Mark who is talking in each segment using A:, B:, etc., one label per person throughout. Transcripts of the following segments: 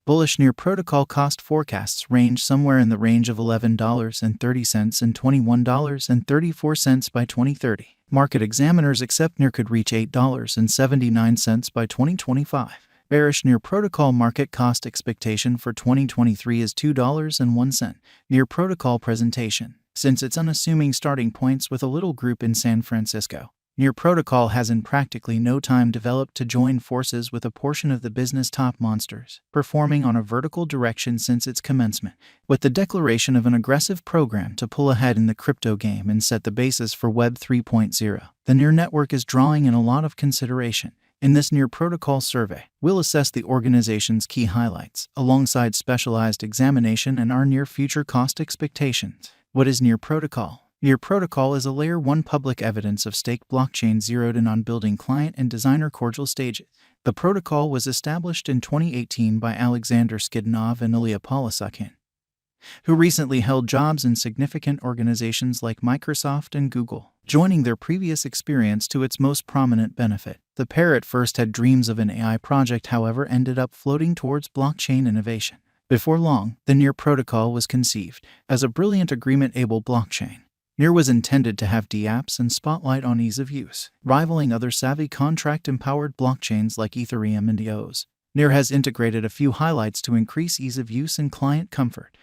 A: Bullish Near protocol cost forecasts range somewhere in the range of $11.30 and $21.34 by 2030. Market examiners accept Near could reach $8.79 by 2025. Bearish Near protocol market cost expectation for 2023 is $2.01. Near protocol presentation. Since its unassuming starting points with a little group in San Francisco, Near protocol has in practically no time developed to join forces with a portion of the business top monsters, performing on a vertical direction since its commencement. With the declaration of an aggressive program to pull ahead in the crypto game and set the basis for Web 3.0, the Near network is drawing in a lot of consideration. In this Near protocol survey, we'll assess the organization's key highlights, alongside specialized examination and our near future cost expectations. What is Near protocol? Near protocol is a Layer 1 public evidence of stake blockchain zeroed in on building client and designer cordial stages. The protocol was established in 2018 by Alexander Skidnov and Ilya Polisakhin, who recently held jobs in significant organizations like Microsoft and Google, joining their previous experience to its most prominent benefit. The pair at first had dreams of an AI project, however, ended up floating towards blockchain innovation. Before long, the Near protocol was conceived as a brilliant agreement-able blockchain. Near was intended to have dapps and spotlight on ease of use, rivaling other savvy contract-empowered blockchains like Ethereum and EOS. Near has integrated a few highlights to increase ease of use and client comfort.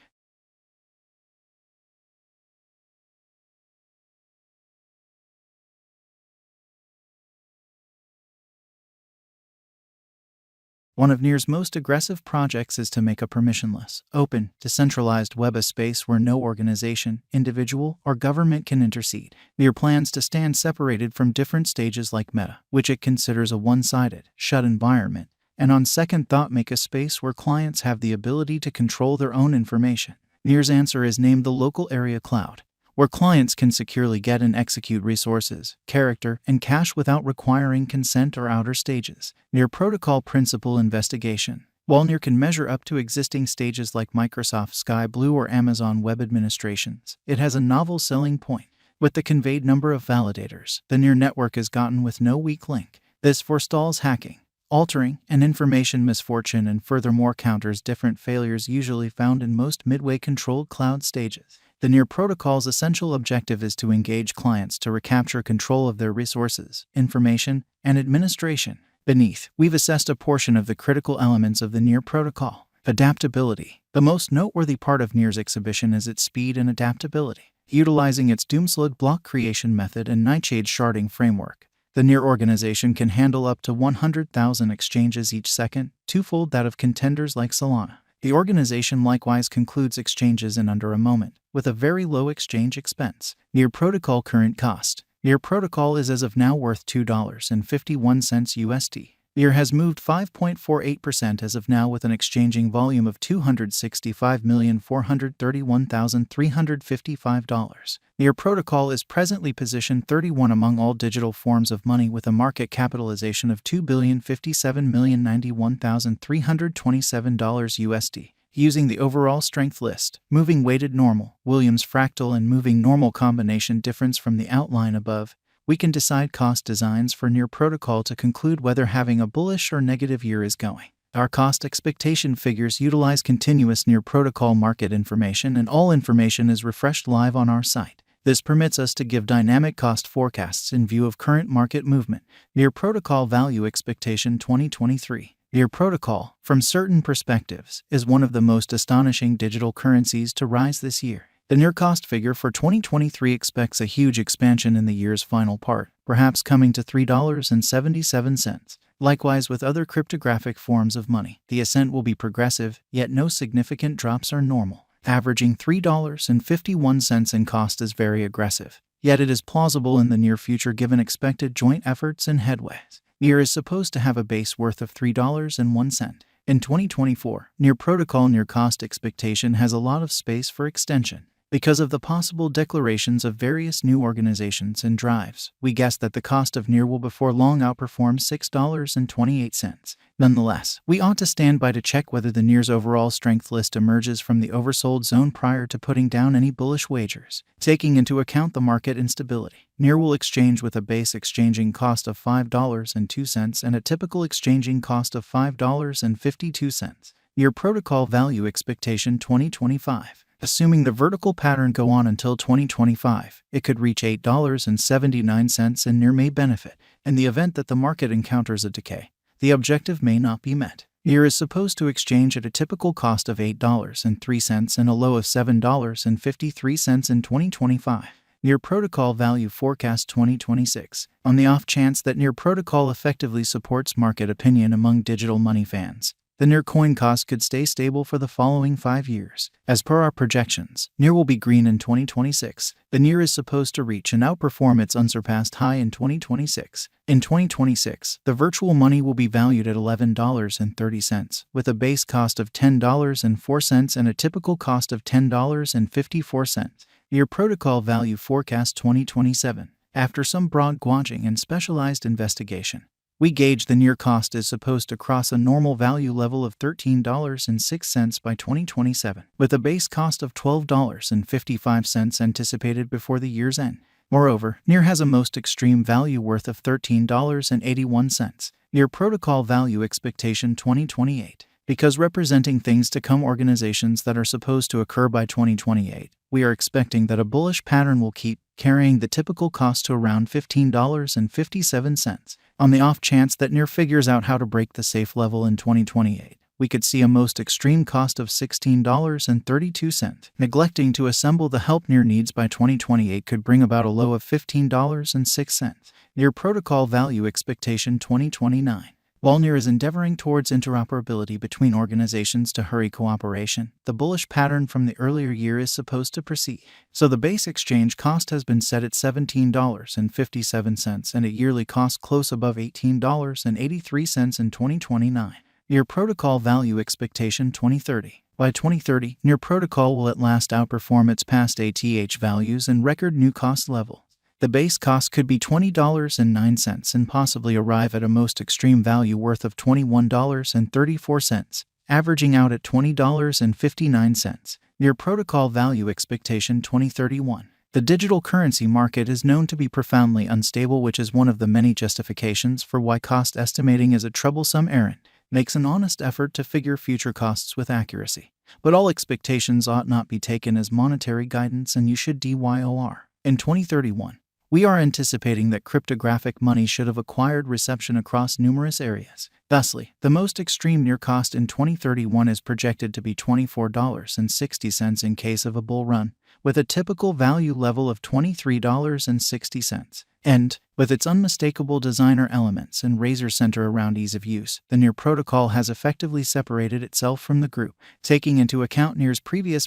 A: One of Near's most aggressive projects is to make a permissionless, open, decentralized web a space where no organization, individual, or government can intercede. Near plans to stand separated from different stages like Meta, which it considers a one-sided, shut environment, and on second thought make a space where clients have the ability to control their own information. Near's answer is named the local area cloud, where clients can securely get and execute resources, character, and cache without requiring consent or outer stages. Near protocol principal investigation. While Near can measure up to existing stages like Microsoft Sky Blue or Amazon Web Administrations, it has a novel selling point. With the conveyed number of validators, the Near network is gotten with no weak link. This forestalls hacking, altering, and information misfortune, and furthermore counters different failures usually found in most midway-controlled cloud stages. The Near protocol's essential objective is to engage clients to recapture control of their resources, information, and administration. Beneath, we've assessed a portion of the critical elements of the Near protocol. Adaptability. The most noteworthy part of Near's exhibition is its speed and adaptability. Utilizing its Doomslug block creation method and Nightshade sharding framework, the Near organization can handle up to 100,000 exchanges each second, twofold that of contenders like Solana. The organization likewise concludes exchanges in under a moment, with a very low exchange expense. Near protocol current cost. Near protocol is as of now worth $2.51 USD. Near has moved 5.48% as of now with an exchanging volume of $265,431,355. Near protocol is presently positioned 31 among all digital forms of money with a market capitalization of $2,057,091,327 USD. Using the overall strength list, moving weighted normal, Williams fractal, and moving normal combination difference from the outline above, we can decide cost designs for Near protocol to conclude whether having a bullish or negative year is going. Our cost expectation figures utilize continuous Near protocol market information, and all information is refreshed live on our site. This permits us to give dynamic cost forecasts in view of current market movement. Near protocol value expectation 2023. Near protocol, from certain perspectives, is one of the most astonishing digital currencies to rise this year. The Near cost figure for 2023 expects a huge expansion in the year's final part, perhaps coming to $3.77. Likewise with other cryptographic forms of money, the ascent will be progressive, yet no significant drops are normal. Averaging $3.51 in cost is very aggressive, yet it is plausible in the near future given expected joint efforts and headways. Near is supposed to have a base worth of $3.01. In 2024, Near protocol Near cost expectation has a lot of space for extension. Because of the possible declarations of various new organizations and drives, we guess that the cost of Near will before long outperform $6.28. Nonetheless, we ought to stand by to check whether the Near's overall strength list emerges from the oversold zone prior to putting down any bullish wagers. Taking into account the market instability, Near will exchange with a base exchanging cost of $5.02 and a typical exchanging cost of $5.52. Near protocol value expectation 2025. Assuming the vertical pattern go on until 2025, it could reach $8.79 and near may benefit. In the event that the market encounters a decay, the objective may not be met. Near is supposed to exchange at a typical cost of $8.03 and a low of $7.53 in 2025. Near protocol value forecast 2026. On the off chance that Near protocol effectively supports market opinion among digital money fans, the Near coin cost could stay stable for the following 5 years. As per our projections, Near will be green in 2026. The Near is supposed to reach and outperform its unsurpassed high in 2026. In 2026, the virtual money will be valued at $11.30, with a base cost of $10.04 and a typical cost of $10.54. Near protocol value forecast 2027. After some broad gauging and specialized investigation, we gauge the Near cost is supposed to cross a normal value level of $13.06 by 2027, with a base cost of $12.55 anticipated before the year's end. Moreover, Near has a most extreme value worth of $13.81. Near protocol value expectation 2028. Because representing things to come organizations that are supposed to occur by 2028, we are expecting that a bullish pattern will keep carrying the typical cost to around $15.57. On the off chance that Near figures out how to break the safe level in 2028, we could see a most extreme cost of $16.32. Neglecting to assemble the help Near needs by 2028 could bring about a low of $15.06. Near protocol value expectation 2029. While Near is endeavoring towards interoperability between organizations to hurry cooperation, the bullish pattern from the earlier year is supposed to proceed. So the base exchange cost has been set at $17.57 and a yearly cost close above $18.83 in 2029. Near protocol value expectation 2030. By 2030, Near protocol will at last outperform its past ATH values and record new cost level. The base cost could be $20.09 and possibly arrive at a most extreme value worth of $21.34, averaging out at $20.59. Near protocol value expectation 2031. The digital currency market is known to be profoundly unstable, which is one of the many justifications for why cost estimating is a troublesome errand. Makes an honest effort to figure future costs with accuracy. But all expectations ought not be taken as monetary guidance, and you should DYOR. In 2031, we are anticipating that cryptographic money should have acquired reception across numerous areas. Thusly, the most extreme Near cost in 2031 is projected to be $24.60 in case of a bull run, with a typical value level of $23.60. And, with its unmistakable designer elements and razor center around ease of use, the Near protocol has effectively separated itself from the group, taking into account Near's previous